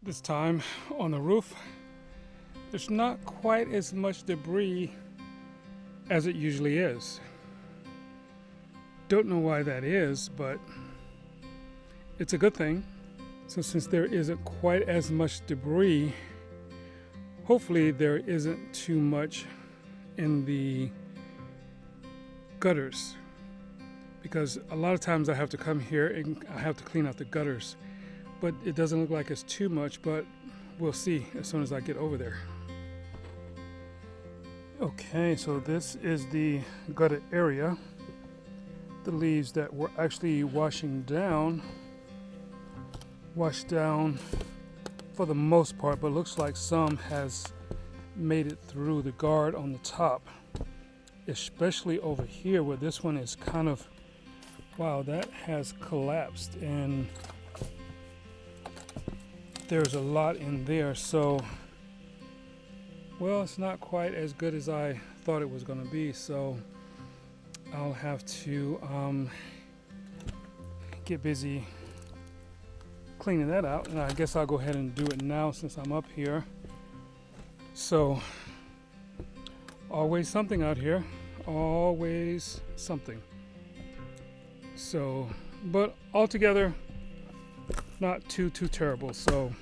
This time on the roof, there's not quite as much debris as it usually is. Don't know why that is, but it's a good thing. So since there isn't quite as much debris, hopefully there isn't too much in the gutters, because a lot of times I have to come here and I have to clean out the gutters, but it doesn't look like it's too much, but we'll see as soon as I get over there. Okay, so this is the gutter area. The leaves that were actually washed down for the most part, but looks like some has made it through the guard on the top, especially over here where this one is kind of, wow, that has collapsed and there's a lot in there. So, well, it's not quite as good as I thought it was going to be, so I'll have to get busy cleaning that out, and I guess I'll go ahead and do it now since I'm up here. So always something out here, always something. So, but altogether not too terrible, so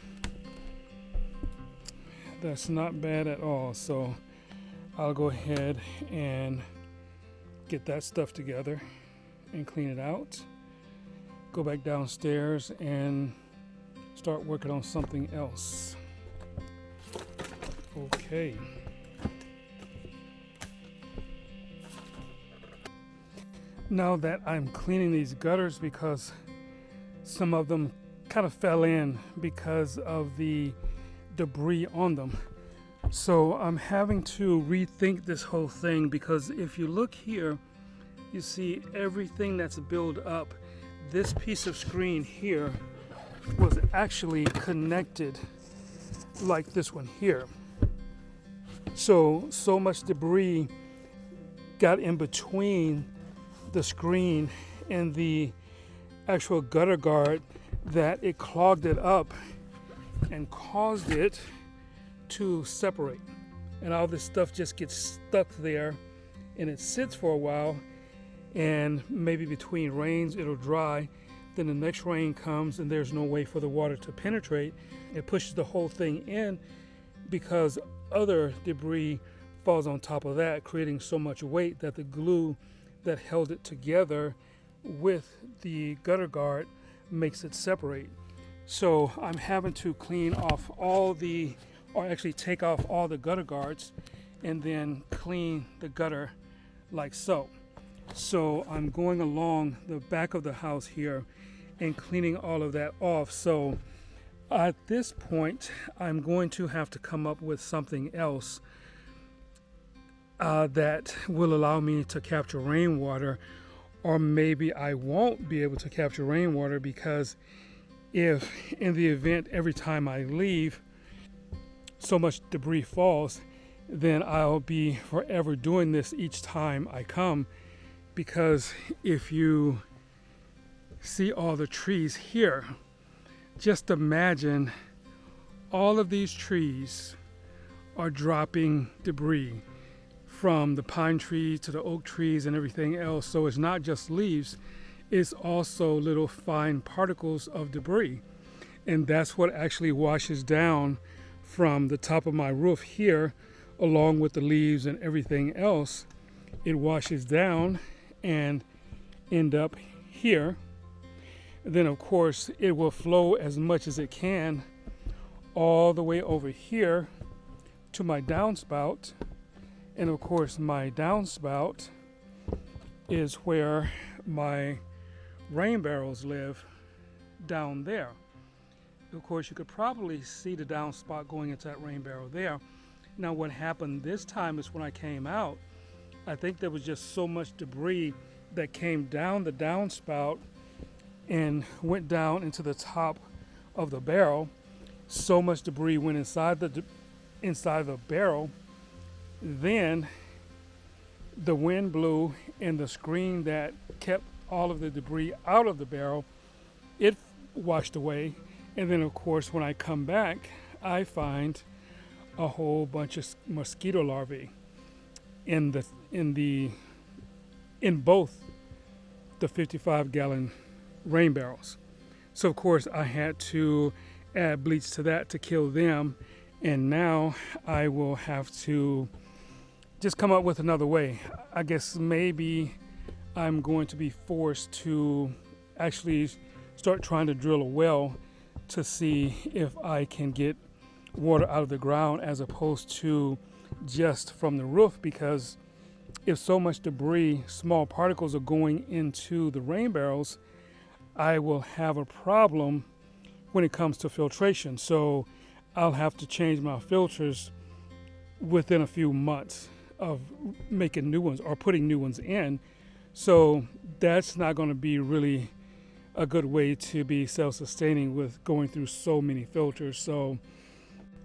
that's not bad at all. So I'll go ahead and get that stuff together and clean it out, go back downstairs and start working on something else. Okay. Now that I'm cleaning these gutters, because some of them kind of fell in because of the debris on them, so I'm having to rethink this whole thing, because if you look here, you see everything that's built up. This piece of screen here was actually connected like this one here. So much debris got in between the screen and the actual gutter guard that it clogged it up and caused it to separate. And all this stuff just gets stuck there and it sits for a while, and maybe between rains it'll dry. Then the next rain comes and there's no way for the water to penetrate. It pushes the whole thing in because other debris falls on top of that, creating so much weight that the glue that held it together with the gutter guard makes it separate. So I'm having to clean off actually take off all the gutter guards and then clean the gutter like so. So I'm going along the back of the house here and cleaning all of that off. So at this point, I'm going to have to come up with something else that will allow me to capture rainwater, or maybe I won't be able to capture rainwater, because if in the event every time I leave so much debris falls, then I'll be forever doing this each time I come. Because if you see all the trees here, just imagine all of these trees are dropping debris, from the pine tree to the oak trees and everything else. So it's not just leaves, it's also little fine particles of debris. And that's what actually washes down from the top of my roof here, along with the leaves and everything else. It washes down and end up here. Then of course it will flow as much as it can all the way over here to my downspout. And of course my downspout is where my rain barrels live, down there. Of course you could probably see the downspout going into that rain barrel there. Now what happened this time is when I came out, I think there was just so much debris that came down the downspout and went down into the top of the barrel. So much debris went inside the barrel. Then the wind blew, and the screen that kept all of the debris out of the barrel, it washed away. And then of course when I come back, I find a whole bunch of mosquito larvae in both the 55-gallon rain barrels. So of course I had to add bleach to that to kill them, and now I will have to just come up with another way. I guess maybe I'm going to be forced to actually start trying to drill a well to see if I can get water out of the ground as opposed to just from the roof, because if so much debris, small particles are going into the rain barrels, I will have a problem when it comes to filtration. So I'll have to change my filters within a few months of making new ones or putting new ones in. So that's not going to be really a good way to be self-sustaining with going through so many filters. So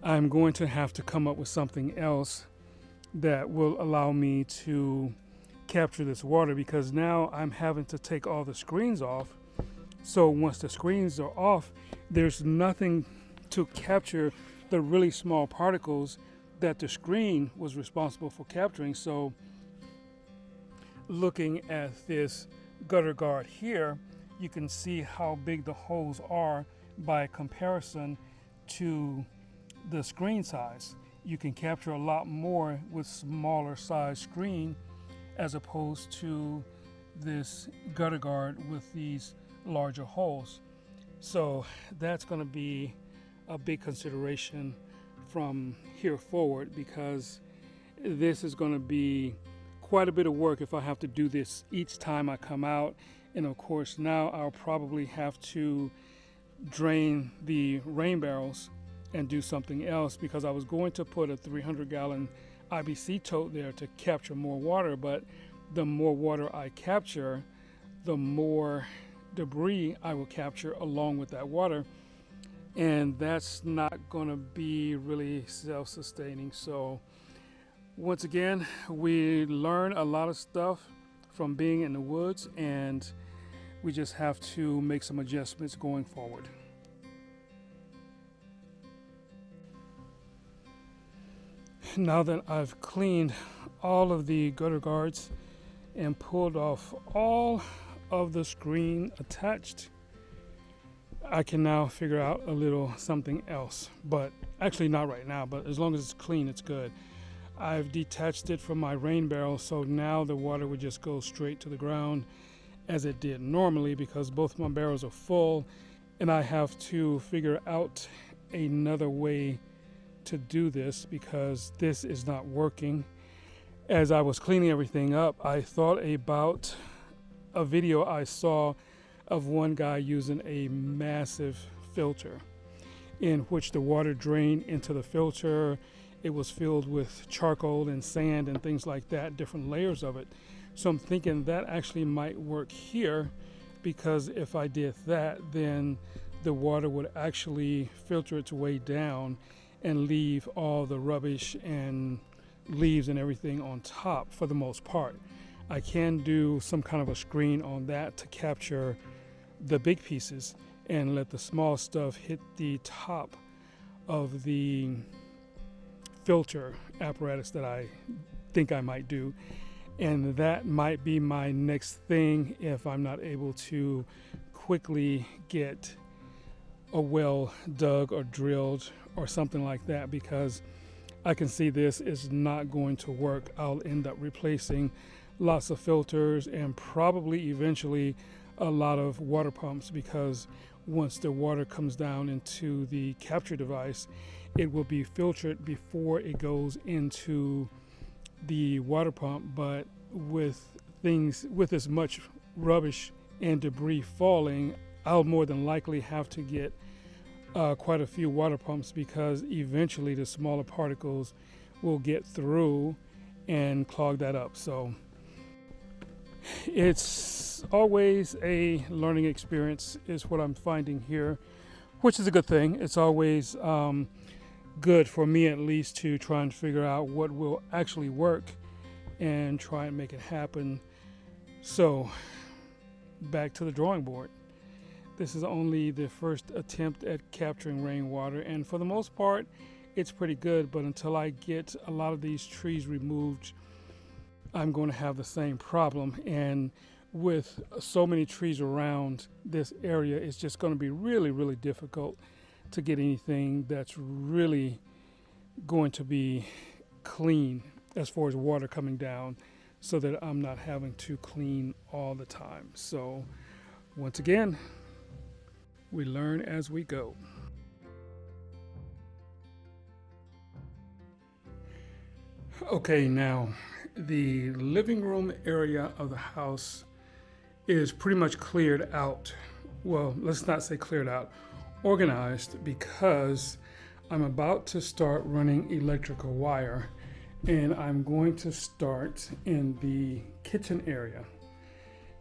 I'm going to have to come up with something else that will allow me to capture this water, because now I'm having to take all the screens off. So once the screens are off, there's nothing to capture the really small particles that the screen was responsible for capturing. So looking at this gutter guard here, you can see how big the holes are by comparison to the screen size. You can capture a lot more with smaller size screen as opposed to this gutter guard with these larger holes. So that's going to be a big consideration from here forward, because this is going to be quite a bit of work if I have to do this each time I come out. And of course now I'll probably have to drain the rain barrels and do something else, because I was going to put a 300-gallon IBC tote there to capture more water, but the more water I capture, the more debris I will capture along with that water, and that's not going to be really self-sustaining. So once again, we learn a lot of stuff from being in the woods, and we just have to make some adjustments going forward. Now that I've cleaned all of the gutter guards and pulled off all of the screen attached, I can now figure out a little something else, but actually not right now, but as long as it's clean, it's good. I've detached it from my rain barrel, so now the water would just go straight to the ground as it did normally, because both my barrels are full, and I have to figure out another way to do this because this is not working. As I was cleaning everything up, I thought about a video I saw of one guy using a massive filter in which the water drained into the filter. It was filled with charcoal and sand and things like that, different layers of it. So I'm thinking that actually might work here, because if I did that, then the water would actually filter its way down and leave all the rubbish and leaves and everything on top for the most part. I can do some kind of a screen on that to capture the big pieces and let the small stuff hit the top of the filter apparatus that I think I might do. And that might be my next thing if I'm not able to quickly get a well dug or drilled or something like that, because I can see this is not going to work. I'll end up replacing lots of filters and probably eventually a lot of water pumps, because once the water comes down into the capture device, it will be filtered before it goes into the water pump. But with as much rubbish and debris falling, I'll more than likely have to get quite a few water pumps, because eventually the smaller particles will get through and clog that up. So it's always a learning experience is what I'm finding here, which is a good thing. It's always good for me, at least, to try and figure out what will actually work and try and make it happen. So back to the drawing board. This is only the first attempt at capturing rainwater, and for the most part, it's pretty good, but until I get a lot of these trees removed, I'm going to have the same problem. And with so many trees around this area, it's just going to be really, really difficult to get anything that's really going to be clean as far as water coming down, so that I'm not having to clean all the time. So once again, we learn as we go. Okay, now the living room area of the house is pretty much cleared out. Well, let's not say cleared out, organized, because I'm about to start running electrical wire, and I'm going to start in the kitchen area.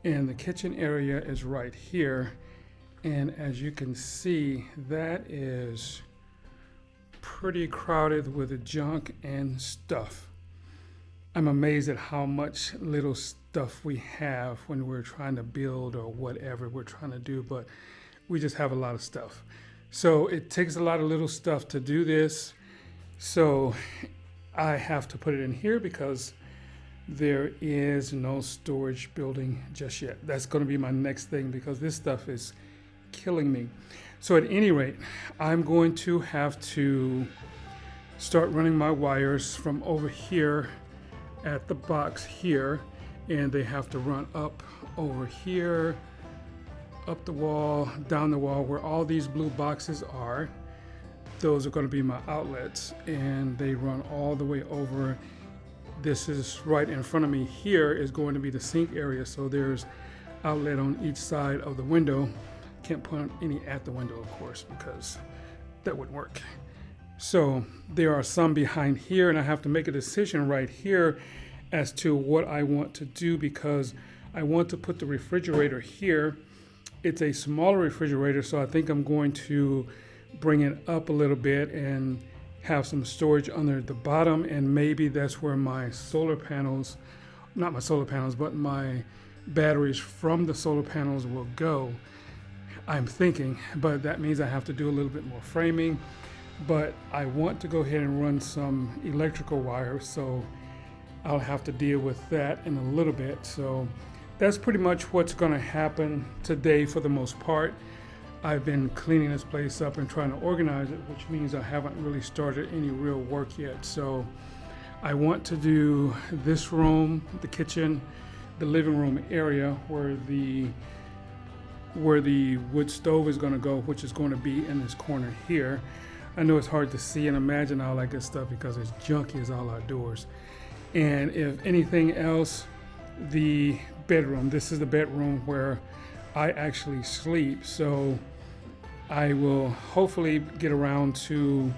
And the kitchen area is right here. And as you can see, that is pretty crowded with junk and stuff. I'm amazed at how much little stuff we have when we're trying to build or whatever we're trying to do, but we just have a lot of stuff. So it takes a lot of little stuff to do this. So I have to put it in here because there is no storage building just yet. That's going to be my next thing, because this stuff is killing me. So at any rate, I'm going to have to start running my wires from over here at the box here, and they have to run up over here, up the wall, down the wall, where all these blue boxes are. Those are going to be my outlets, and they run all the way over. This is right in front of me here is going to be the sink area, so there's outlet on each side of the window. Can't put any at the window, of course, because that wouldn't work. So there are some behind here, and I have to make a decision right here as to what I want to do, because I want to put the refrigerator here. It's a smaller refrigerator, so I think I'm going to bring it up a little bit and have some storage under the bottom, and maybe that's where my solar panels, not my solar panels, but my batteries from the solar panels will go, I'm thinking. But that means I have to do a little bit more framing. But I want to go ahead and run some electrical wire, so I'll have to deal with that in a little bit. So that's pretty much what's going to happen today for the most part. I've been cleaning this place up and trying to organize it, which means I haven't really started any real work yet. So I want to do this room, the kitchen, the living room area where the wood stove is going to go, which is going to be in this corner here. I know it's hard to see and imagine all that good stuff because it's junky as all outdoors. And if anything else, the bedroom. This is the bedroom where I actually sleep. So I will hopefully get around to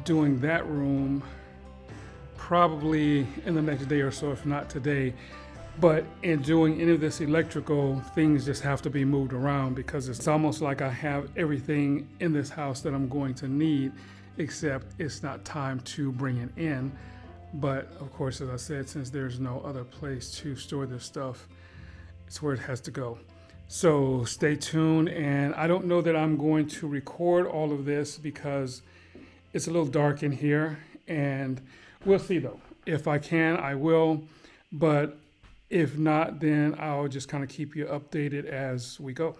doing that room probably in the next day or so, if not today. But in doing any of this electrical, things just have to be moved around, because it's almost like I have everything in this house that I'm going to need, except it's not time to bring it in. But of course, as I said, since there's no other place to store this stuff, it's where it has to go. So stay tuned. And I don't know that I'm going to record all of this because it's a little dark in here, and we'll see though. If I can, I will, but if not, then I'll just kind of keep you updated as we go.